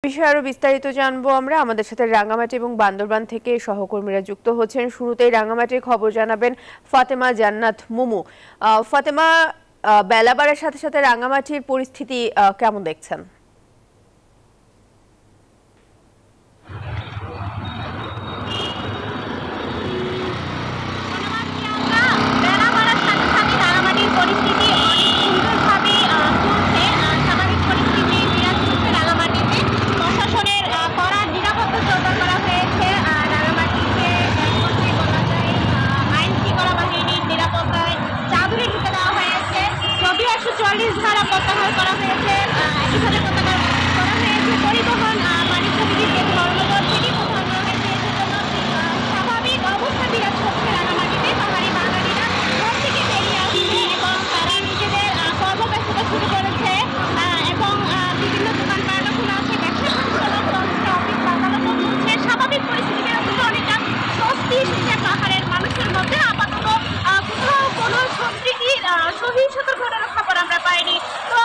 বিষয়ে আরো বিস্তারিত জানবো আমরা। আমাদের সাথে রাঙ্গামাটি এবং বান্দরবান থেকে সহকর্মীরা যুক্ত হচ্ছেন। শুরুতেই রাঙ্গামাটির খবর জানাবেন ফাতেমা জান্নাত মুমু। ফাতেমা, বেলা বাড়ার সাথে সাথে রাঙ্গামাটির পরিস্থিতি কেমন দেখছেন? ধারা প্রত্যাহার করা হয়েছে, একইভাবে প্রত্যাহার করা হয়েছে পরিবহন বাণিজ্য বিধিকে ধর্মঘট থেকে কোথাও নেওয়া হয়েছে। স্বাভাবিক অবস্থা বিরাজ করছে রাঙামাটিতে। পাহাড়ি বাঙালিরা ঘর থেকে বেরিয়ে আসছে এবং তারা নিজেদের কর্মব্যস্ততা শুরু করেছে এবং বিভিন্ন দোকানপাট খোলা আছে, ব্যবসা বাণিজ্য চলছে, অফিস আদালতও চলছে। স্বাভাবিক পরিস্থিতি বিরাজ করছে, অনেকটা স্বস্তি এসেছে পাহাড়ের মানুষের মধ্যে। আপাতত কোথাও কোনো সম্প্রীতির সহিংসতার ঘটনার খবর আমরা পাইনি। তো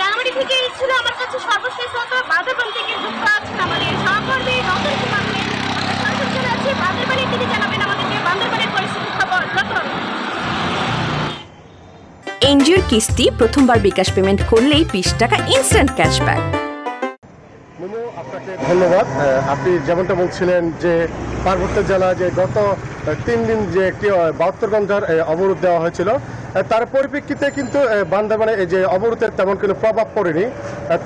রাঙামাটি থেকে ছিল আমার কাছে সর্বশেষ মতো। বান্দরবান থেকে যুক্ত আছেন আমাদের সহকর্মী রতন কুমার। আমরা সরাসরি চলে যাচ্ছি বান্দরবানে, তিনি জানাবেন আমাদেরকে বান্দরবানের পরিস্থিতির খবর। রতন। এনজিওর কিস্তি প্রথমবার বিকাশ পেমেন্ট করলেই 20 টাকা ইনস্ট্যান্ট ক্যাশব্যাক। মুমু, আপনাকে ধন্যবাদ। আপনি যেমনটা বলছিলেন যে পার্বত্য জেলা যে গত 3 দিন যে একটি 72 ঘন্টার অবরোধ দেওয়া হয়েছিল, তার পরিপ্রেক্ষিতে কিন্তু বান্দরবানে এই যে অবরোধের তেমন কোনো প্রভাব পড়েনি।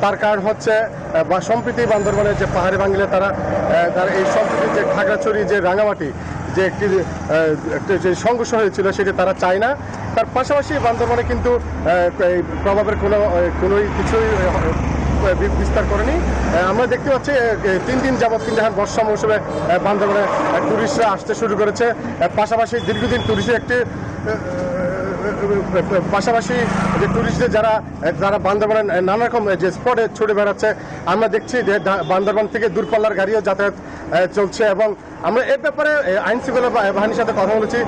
তার কারণ হচ্ছে সম্প্রতি বান্দরবানের যে পাহাড়ি বাঙালি তারা এই সম্প্রতি যে খাগড়াছড়ি যে রাঙামাটি যে একটি যে সংঘর্ষ হয়েছিল সেটি তারা চায় না। তার পাশাপাশি বান্দরবানে কিন্তু এই প্রভাবের কোনো কিছুই বিস্তার করেনি। আমরা দেখতে পাচ্ছি 3 দিন যাবৎ কিন্তু এখন বর্ষা মৌসুমে বান্দরবানে টুরিস্টরা আসতে শুরু করেছে। পাশাপাশি দীর্ঘদিন টুরিস্টের একটি পাশাপাশি যে টুরিস্টদের যারা বান্দরবানের নানা রকম যে স্পটে ছুটে বেড়াচ্ছে, আমরা দেখছি যে বান্দরবান থেকে দূরপাল্লার গাড়িও যাতায়াত চলছে। এবং আমরা এর ব্যাপারে আইন শৃঙ্খলা বাহিনীর সাথে কথা বলেছি।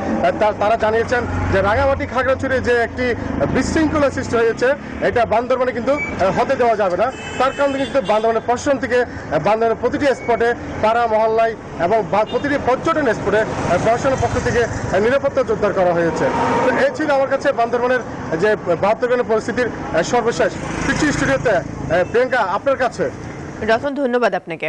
তারা জানিয়েছেন যে রাঙামাটি খাগড়াছড়ি যে একটি বিশৃঙ্খলা সৃষ্টি হয়েছে, এটা বান্দরবানে কিন্তু হতে দেওয়া যাবে না। তার কারণে কিন্তু বান্দরবানের প্রশাসন থেকে বান্দরবানের প্রতিটি স্পটে, পাড়া মহল্লায় এবং প্রতিটি পর্যটন স্পটে প্রশাসনের পক্ষ থেকে নিরাপত্তা জোরদার করা হয়েছে। তো এই ছিল আমার কাছে বান্দরবানের যে 72 ঘন্টার পরিস্থিতির সর্বশেষ। স্টুডিওতে প্রিয়াঙ্কা, আপনার কাছে। রতন, ধন্যবাদ আপনাকে।